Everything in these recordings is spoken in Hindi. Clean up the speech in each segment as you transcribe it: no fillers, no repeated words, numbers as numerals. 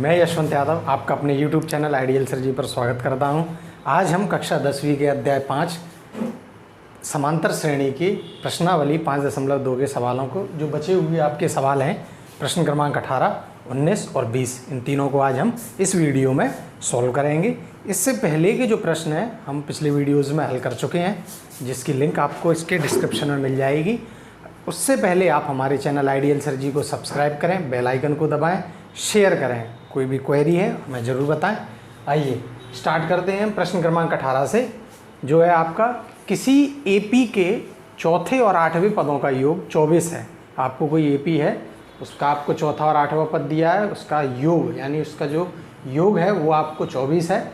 मैं यशवंत यादव आपका अपने YouTube चैनल आइडियल सर जी पर स्वागत करता हूं। आज हम कक्षा 10वीं के अध्याय 5 समांतर श्रेणी की प्रश्नावली 5.2 के सवालों को जो बचे हुए आपके सवाल हैं प्रश्न क्रमांक 18, 19 और 20, इन तीनों को आज हम इस वीडियो में सॉल्व करेंगे। इससे पहले के जो प्रश्न हैं हम पिछले वीडियोज़ में हल कर चुके हैं, जिसकी लिंक आपको इसके डिस्क्रिप्शन में मिल जाएगी। उससे पहले आप हमारे चैनल आइडियल सर जी को सब्सक्राइब करें, बेल आइकन को दबाएं, शेयर करें। कोई भी क्वेरी है हमें ज़रूर बताएं। आइए स्टार्ट करते हैं प्रश्न क्रमांक 18 से, जो है आपका किसी एपी के चौथे और आठवें पदों का योग 24 है। आपको कोई एपी है, उसका आपको चौथा और आठवां पद दिया है, उसका योग यानी उसका जो योग है वो आपको 24 है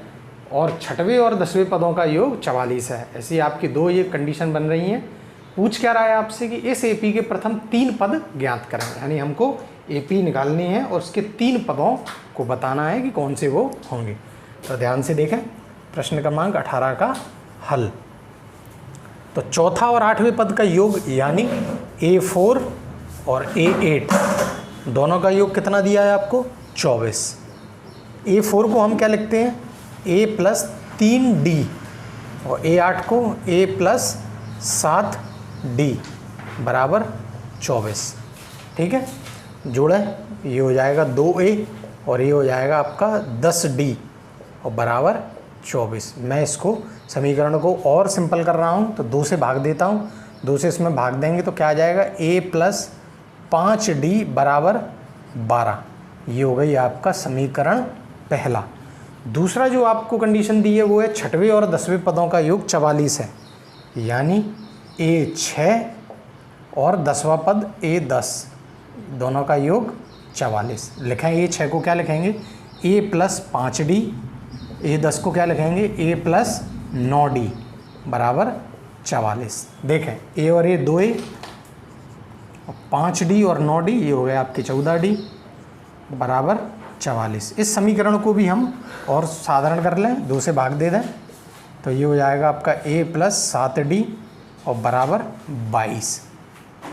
और छठवें और 10वें पदों का योग 44 है। ऐसी आपकी दो ये कंडीशन बन रही हैं। पूछ क्या रहा है आपसे कि इस एपी के प्रथम 3 पद ज्ञात करें, यानी हमको एपी निकालनी है और उसके 3 पदों को बताना है कि कौन से वो होंगे। तो ध्यान से देखें प्रश्न क्रमांक 18 का हल। तो चौथा और आठवें पद का योग यानी A4 और A8 दोनों का योग कितना दिया है आपको? 24। A4 को हम क्या लिखते हैं? A + 3D और A8 को A + 7D बराबर 24। ठीक है, जोड़े ये हो जाएगा 2A और ये हो जाएगा आपका 10D और बराबर 24। मैं इसको समीकरण को और सिंपल कर रहा हूँ तो 2 से भाग देता हूँ। 2 से इसमें भाग देंगे तो क्या आ जाएगा? A + 5D बराबर 12। ये हो गई आपका समीकरण पहला। दूसरा जो आपको कंडीशन दी है वो है छठवें और 10वें पदों का योग 44 है, यानी A6 और 10वां पद A10 दोनों का योग 44। लिखें A6 को क्या लिखेंगे? A + 5D। A10 को क्या लिखेंगे? A + 9D बराबर 44। देखें A और A 2A, 5D और 9D ये हो गए आपके 14D बराबर 44। इस समीकरण को भी हम और साधारण कर लें, 2 से भाग दे दें तो ये हो जाएगा आपका A + 7D और बराबर 22।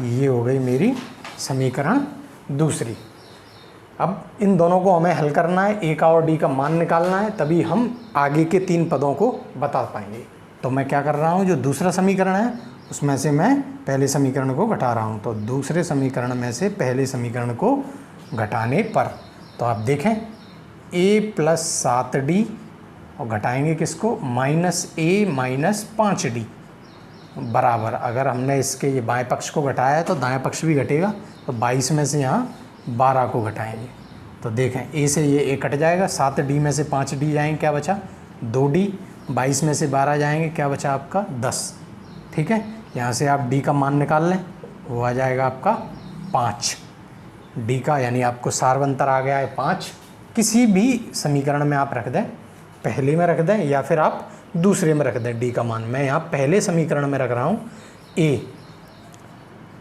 ये हो गई मेरी समीकरण दूसरी। अब इन दोनों को हमें हल करना है, A का और D का मान निकालना है, तभी हम आगे के 3 पदों को बता पाएंगे। तो मैं क्या कर रहा हूँ, जो दूसरा समीकरण है उसमें से मैं पहले समीकरण को घटा रहा हूँ। तो दूसरे समीकरण में से पहले समीकरण को घटाने पर तो आप देखें A + 7D और घटाएंगे किसको? -A - 5D बराबर, अगर हमने इसके ये बाएं पक्ष को घटाया है तो दाएं पक्ष भी घटेगा। तो 22 में से यहाँ 12 को घटाएंगे तो देखें A से ये A कट जाएगा, 7D में से 5D जाएंगे, क्या बचा? 2D। 22 में से 12 जाएंगे, क्या बचा आपका? 10। ठीक है, यहाँ से आप D का मान निकाल लें, वो आ जाएगा आपका 5। D का यानी आपको सार्वंतर आ गया है 5। किसी भी समीकरण में आप रख दें, पहले में रख दें या फिर आप दूसरे में रख दें D का मान। मैं यहाँ पहले समीकरण में रख रहा हूँ A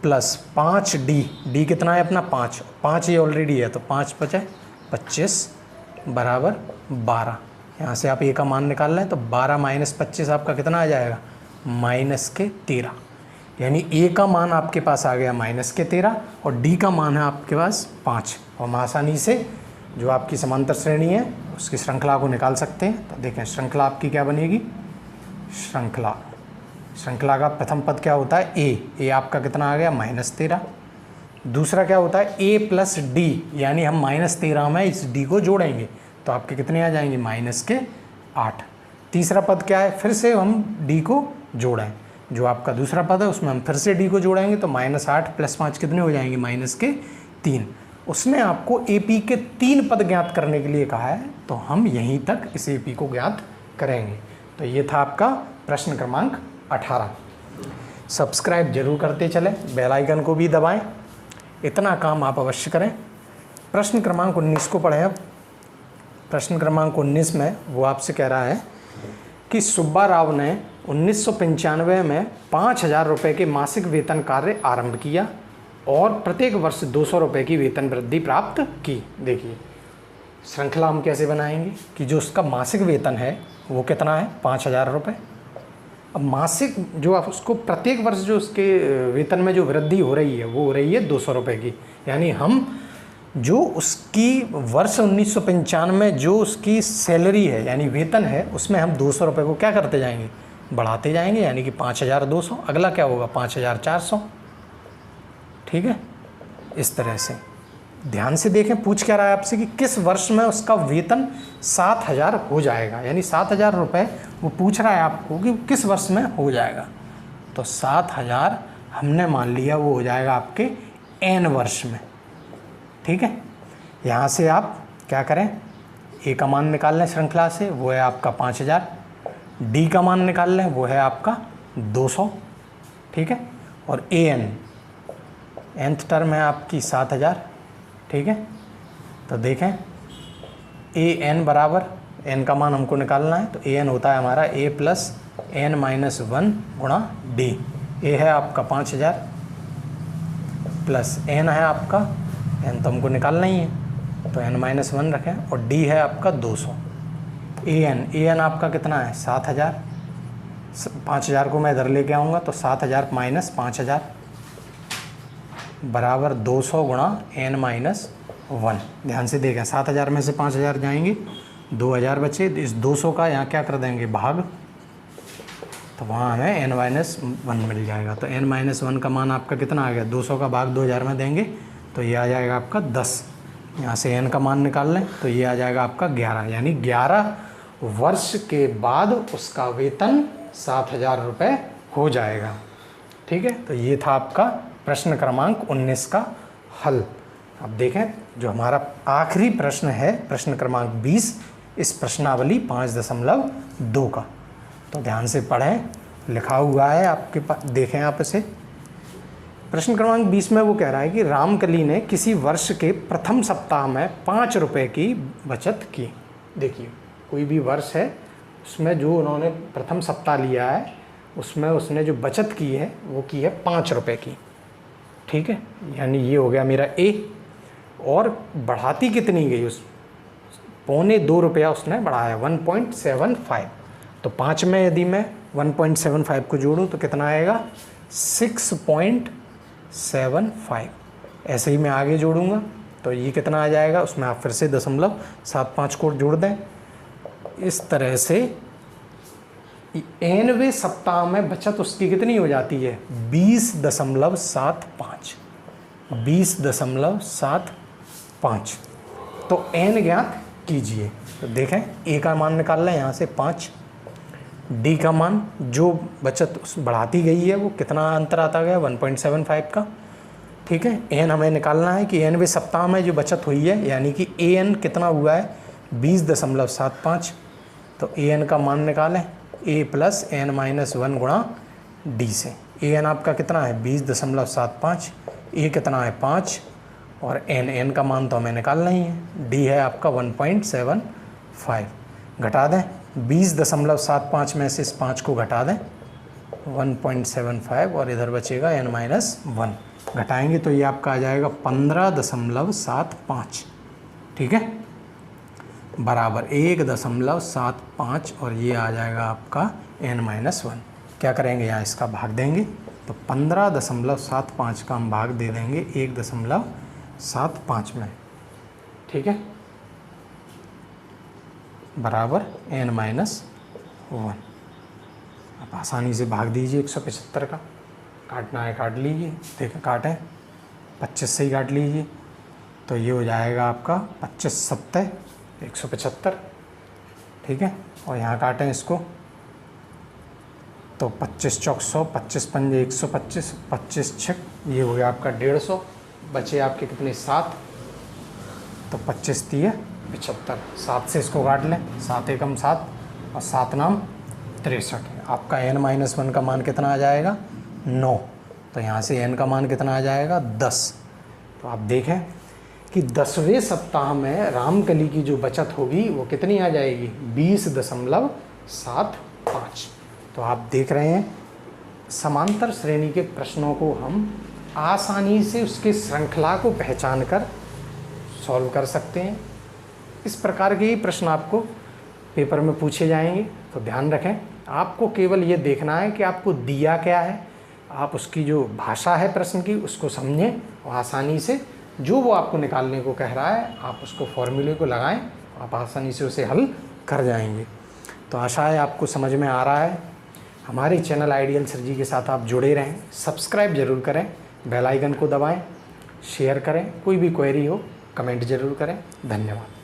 + 5D। D कितना है अपना? 5। 5 ये ऑलरेडी है तो 5 × 5 = 25 बराबर 12। यहाँ से आप A का मान निकाल लें तो 12 - 25 आपका कितना आ जाएगा? -13। यानी A का मान आपके पास आ गया -13 और D का मान है आपके पास 5। और हम आसानी से जो आपकी समांतर श्रेणी है उसकी श्रृंखला को निकाल सकते हैं। तो देखें श्रृंखला आपकी क्या बनेगी? श्रृंखला का प्रथम पद क्या होता है? A आपका कितना आ गया? -13। दूसरा क्या होता है? A + D, यानी हम -13 में इस D को जोड़ेंगे तो आपके कितने आ जाएंगे? -8। तीसरा पद क्या है? फिर से हम D को जोड़ें, जो आपका दूसरा पद है उसमें हम फिर से D को जोड़ेंगे तो -8 + 5 कितने हो जाएंगे? -3। उसने आपको AP के 3 पद ज्ञात करने के लिए कहा है, तो हम यहीं तक इस AP को ज्ञात करेंगे। तो ये था आपका प्रश्न क्रमांक 18। सब्सक्राइब जरूर करते चलें, बेल आइकन को भी दबाएं, इतना काम आप अवश्य करें। प्रश्न क्रमांक 19 को पढ़ें। अब प्रश्न क्रमांक 19 में वो आपसे कह रहा है कि सुब्बा राव ने 1995 में 5,000 रुपये के मासिक वेतन कार्य आरंभ किया और प्रत्येक वर्ष 200 रुपये की वेतन वृद्धि प्राप्त की। देखिए श्रृंखला हम कैसे बनाएंगे कि जो उसका मासिक वेतन है वो कितना है? 5,000 रुपये। अब मासिक जो आप उसको प्रत्येक वर्ष जो उसके वेतन में जो वृद्धि हो रही है वो हो रही है 200 रुपये की, यानी हम जो उसकी वर्ष 1995 में जो उसकी सैलरी है यानी वेतन है, उसमें हम 200 रुपये को क्या करते जाएंगे, बढ़ाते जाएंगे, यानी कि 5200। अगला क्या होगा, 5400। ठीक है, इस तरह से ध्यान से देखें, पूछ क्या रहा है आपसे कि किस वर्ष में उसका वेतन 7000 हो जाएगा, यानी 7000 रुपये वो पूछ रहा है आपको कि किस वर्ष में हो जाएगा। तो 7000 हमने मान लिया वो हो जाएगा आपके n वर्ष में। ठीक है, यहाँ से आप क्या करें, ए का मान निकाल लें श्रृंखला से, वो है आपका 5000, डी का मान निकाल लें, वो है आपका 200। ठीक है, और nth टर्म है आपकी 7000। ठीक है, तो देखें an बराबर, n का मान हमको निकालना है, तो an होता है हमारा a प्लस n माइनस 1 गुणा d। a है आपका 5000 प्लस n है आपका, n तो हमको निकालना ही है, तो n माइनस 1 रखें, और d है आपका 200। an आपका कितना है 7000, 5000 को मैं इधर लेके आऊँगा तो 7000 माइनस 5000 बराबर 200 गुणा n माइनस 1। ध्यान से देखें, 7000 में से 5000 जाएंगे, 2000 बचे, इस 200 का यहाँ क्या कर देंगे भाग, तो वहाँ हमें n माइनस 1 मिल जाएगा। तो n माइनस 1 का मान आपका कितना आ गया, 200 का भाग 2000 में देंगे तो ये आ जाएगा आपका 10। यहाँ से n का मान निकाल लें तो ये आ जाएगा आपका 11, यानी 11 वर्ष के बाद उसका वेतन 7000 रुपये हो जाएगा। ठीक है, तो ये था आपका प्रश्न क्रमांक 19 का हल। अब देखें जो हमारा आखिरी प्रश्न है, प्रश्न क्रमांक 20, इस प्रश्नावली 5.2 का, तो ध्यान से पढ़ें, लिखा हुआ है आपके पास, देखें आप इसे। प्रश्न क्रमांक 20 में वो कह रहा है कि रामकली ने किसी वर्ष के प्रथम सप्ताह में 5 रुपये की बचत की। देखिए कोई भी वर्ष है, उसमें जो उन्होंने प्रथम सप्ताह लिया है उसमें उसने जो बचत की है वो की है 5 रुपये की। ठीक है, यानी ये हो गया मेरा ए। और बढ़ाती कितनी गई, उस 2.25 रुपया उसने बढ़ाया, 1.75। तो 5 में यदि मैं 1.75 को जोड़ूँ तो कितना आएगा, 6.75। ऐसे ही मैं आगे जोड़ूंगा तो ये कितना आ जाएगा, उसमें आप फिर से 0.75 को जोड़ दें। इस तरह से 90वें सप्ताह में बचत उसकी कितनी हो जाती है, 20.75। 20.75। तो n ज्ञात कीजिए। तो देखें a का मान निकाल लें यहाँ से 5, d का मान जो बचत बढ़ाती गई है वो कितना अंतर आता गया, 1.75 का। ठीक है, n हमें निकालना है कि 90वें सप्ताह में जो बचत हुई है, यानी कि an कितना हुआ है 20.75। तो an का मान निकालें, a प्लस n माइनस 1 गुणा d से। an आपका कितना है 20.75, a कितना है 5, और n का मान तो हमें निकालना ही है, d है आपका 1.75। घटा दें 20.75 में से इस 5 को घटा दें, 1.75, और इधर बचेगा n माइनस 1। घटाएंगे तो ये आपका आ जाएगा 15.75। ठीक है, बराबर 1.75, और ये आ जाएगा आपका n माइनस 1। क्या करेंगे, यहाँ इसका भाग देंगे, तो 15.75 का हम भाग दे देंगे 1.75 में। ठीक है, बराबर n माइनस 1। आप आसानी से भाग दीजिए 175 का, काटना है काट लीजिए, देखें काटें, 25 से ही काट लीजिए, तो ये हो जाएगा आपका 25 सत्ते 175। ठीक है, और यहाँ काटें इसको, तो 25 चौक 100, 25 पंजे 125, 25 छक, ये हो गया आपका 150। बचे आपके कितने 7, तो 25 3 75, 7 से इसको काट लें, 7 एकम 7 और 7 नाम 63। आपका n माइनस 1 का मान कितना आ जाएगा 9। तो यहाँ से n का मान कितना आ जाएगा 10। तो आप देखें कि 10वें सप्ताह में रामकली की जो बचत होगी वो कितनी आ जाएगी 20.75। तो आप देख रहे हैं समांतर श्रेणी के प्रश्नों को हम आसानी से उसके श्रृंखला को पहचान कर सॉल्व कर सकते हैं। इस प्रकार के ही प्रश्न आपको पेपर में पूछे जाएंगे, तो ध्यान रखें, आपको केवल ये देखना है कि आपको दिया क्या है, आप उसकी जो भाषा है प्रश्न की उसको समझें और आसानी से जो वो आपको निकालने को कह रहा है आप उसको फॉर्मूले को लगाएं, आप आसानी से उसे हल कर जाएंगे। तो आशा है आपको समझ में आ रहा है। हमारे चैनल आइडियल सर जी के साथ आप जुड़े रहें, सब्सक्राइब ज़रूर करें, बेल आइकन को दबाएं, शेयर करें, कोई भी क्वेरी हो कमेंट ज़रूर करें। धन्यवाद।